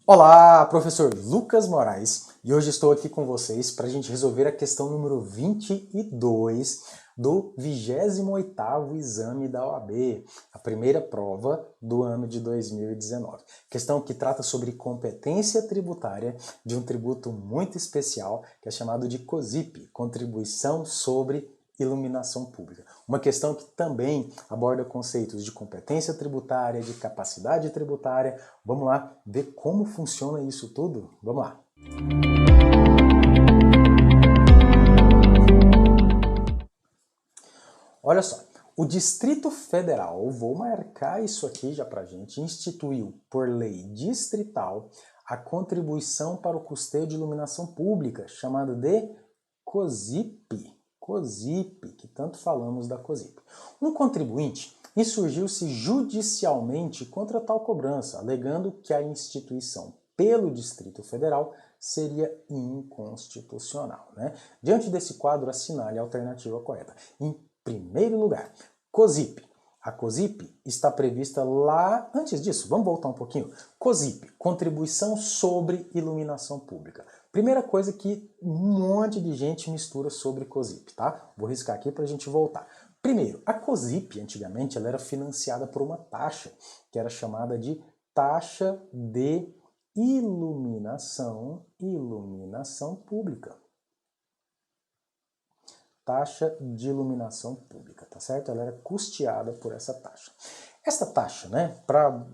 Olá, professor Lucas Moraes, e hoje estou aqui com vocês para a gente resolver a questão número 22 do 28º exame da OAB, a primeira prova do ano de 2019. Questão que trata sobre competência tributária de um tributo muito especial, que é chamado de COSIP, Contribuição sobre Iluminação Pública. Uma questão que também aborda conceitos de competência tributária, de capacidade tributária. Vamos lá ver como funciona isso tudo? Vamos lá! Olha só, o Distrito Federal, vou marcar isso aqui já pra gente, instituiu por lei distrital a contribuição para o custeio de iluminação pública, chamada de COSIP. COSIP, que tanto falamos da COSIP. Um contribuinte insurgiu-se judicialmente contra tal cobrança, alegando que a instituição pelo Distrito Federal seria inconstitucional, né? Diante desse quadro, assinale a alternativa correta. Em primeiro lugar, COSIP. A COSIP está prevista lá... Antes disso, vamos voltar um pouquinho. COSIP, Contribuição sobre Iluminação Pública. Primeira coisa que um monte de gente mistura sobre COSIP, tá? Vou riscar aqui para a gente voltar. Primeiro, a COSIP, antigamente, ela era financiada por uma taxa, que era chamada de taxa de iluminação pública. Taxa de iluminação pública, tá certo? Ela era custeada por essa taxa. Essa taxa, né, para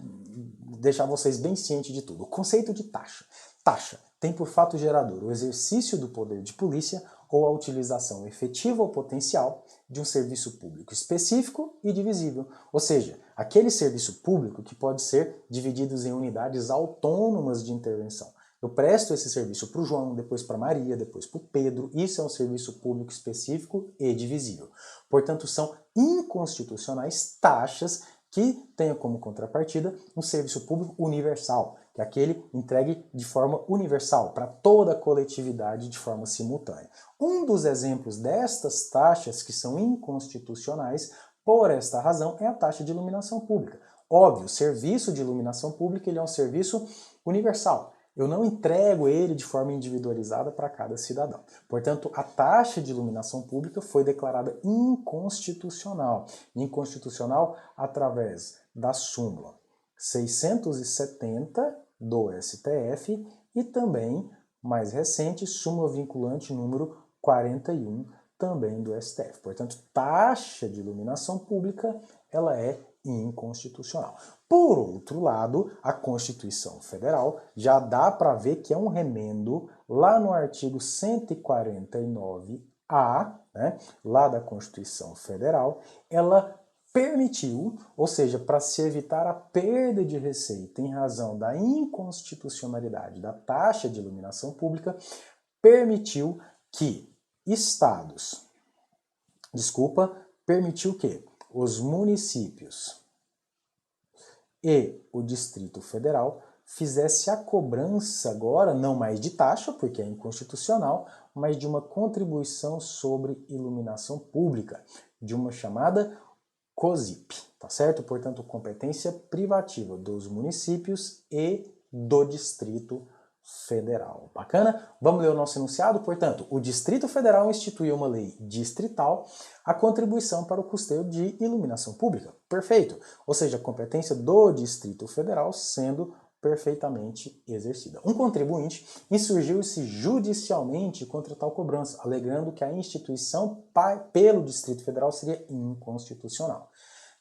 deixar vocês bem cientes de tudo, o conceito de taxa. Taxa tem por fato gerador o exercício do poder de polícia ou a utilização efetiva ou potencial de um serviço público específico e divisível, ou seja, aquele serviço público que pode ser dividido em unidades autônomas de intervenção. Eu presto esse serviço para o João, depois para a Maria, depois para o Pedro. Isso é um serviço público específico e divisível. Portanto, são inconstitucionais taxas que tenham como contrapartida um serviço público universal, que é aquele entregue de forma universal para toda a coletividade de forma simultânea. Um dos exemplos destas taxas que são inconstitucionais, por esta razão, é a taxa de iluminação pública. Óbvio, o serviço de iluminação pública ele é um serviço universal. Eu não entrego ele de forma individualizada para cada cidadão. Portanto, a taxa de iluminação pública foi declarada inconstitucional. Inconstitucional através da súmula 670 do STF e também, mais recente, súmula vinculante número 41 também do STF. Portanto, taxa de iluminação pública, ela é inconstitucional. Por outro lado, a Constituição Federal já dá para ver que é um remendo lá no artigo 149A, né, lá da Constituição Federal, ela permitiu, ou seja, para se evitar a perda de receita em razão da inconstitucionalidade da taxa de iluminação pública, permitiu que permitiu que os municípios e o Distrito Federal fizesse a cobrança agora, não mais de taxa, porque é inconstitucional, mas de uma contribuição sobre iluminação pública, de uma chamada COSIP, tá certo? Portanto, competência privativa dos municípios e do Distrito Federal. Bacana? Vamos ler o nosso enunciado? Portanto, o Distrito Federal instituiu uma lei distrital a contribuição para o custeio de iluminação pública. Perfeito! Ou seja, a competência do Distrito Federal sendo perfeitamente exercida. Um contribuinte insurgiu-se judicialmente contra tal cobrança, alegando que a instituição pelo Distrito Federal seria inconstitucional.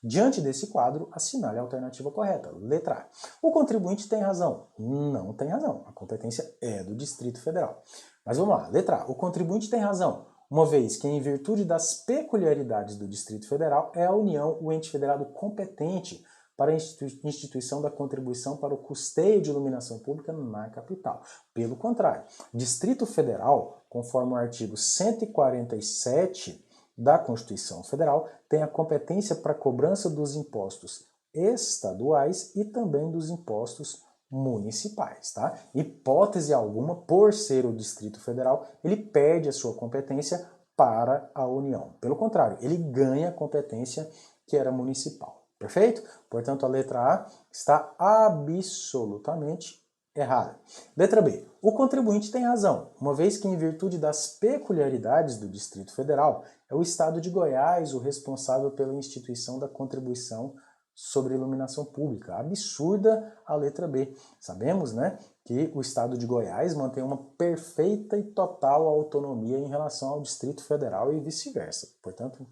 Diante desse quadro, assinale a alternativa correta. Letra A. O contribuinte tem razão? Não tem razão. A competência é do Distrito Federal. Mas vamos lá. Letra A. O contribuinte tem razão, uma vez que, em virtude das peculiaridades do Distrito Federal, é a União o ente federado competente para a instituição da contribuição para o custeio de iluminação pública na capital. Pelo contrário, Distrito Federal, conforme o artigo 147 da Constituição Federal, tem a competência para a cobrança dos impostos estaduais e também dos impostos municipais, tá? Hipótese alguma, por ser o Distrito Federal, ele perde a sua competência para a União. Pelo contrário, ele ganha a competência que era municipal. Perfeito? Portanto, a letra A está absolutamente errada. Letra B. O contribuinte tem razão, uma vez que, em virtude das peculiaridades do Distrito Federal, é o Estado de Goiás o responsável pela instituição da contribuição sobre iluminação pública. Absurda a letra B. Sabemos, né, que o Estado de Goiás mantém uma perfeita e total autonomia em relação ao Distrito Federal e vice-versa. Portanto,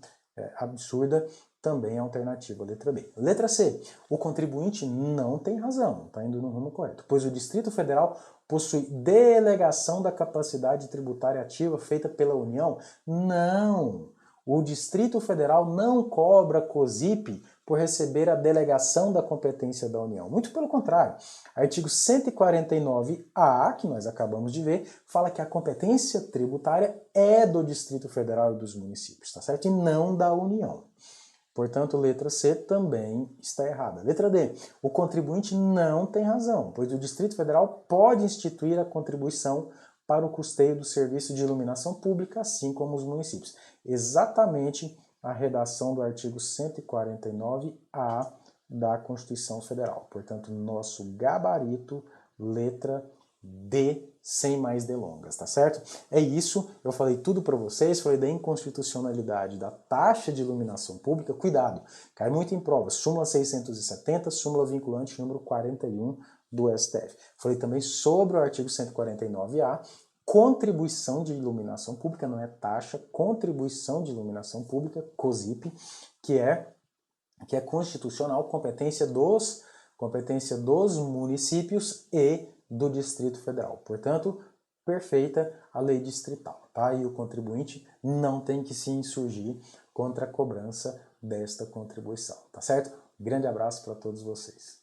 absurda também a alternativa, letra B. Letra C. O contribuinte não tem razão, está indo no rumo correto, pois o Distrito Federal possui delegação da capacidade tributária ativa feita pela União? Não! O Distrito Federal não cobra COSIP por receber a delegação da competência da União. Muito pelo contrário. Artigo 149-A, que nós acabamos de ver, fala que a competência tributária é do Distrito Federal e dos municípios, tá certo? E não da União. Portanto, letra C também está errada. Letra D. O contribuinte não tem razão, pois o Distrito Federal pode instituir a contribuição para o custeio do serviço de iluminação pública, assim como os municípios. Exatamente a redação do artigo 149-A da Constituição Federal. Portanto, nosso gabarito, letra D, sem mais delongas, tá certo? É isso, eu falei tudo para vocês, falei da inconstitucionalidade da taxa de iluminação pública. Cuidado, cai muito em prova. Súmula 670, súmula vinculante número 41 do STF. Falei também sobre o artigo 149-A, contribuição de iluminação pública, não é taxa, contribuição de iluminação pública, COSIP, que é constitucional, competência dos municípios e do Distrito Federal. Portanto, perfeita a lei distrital, tá? E o contribuinte não tem que se insurgir contra a cobrança desta contribuição, tá certo? Grande abraço para todos vocês.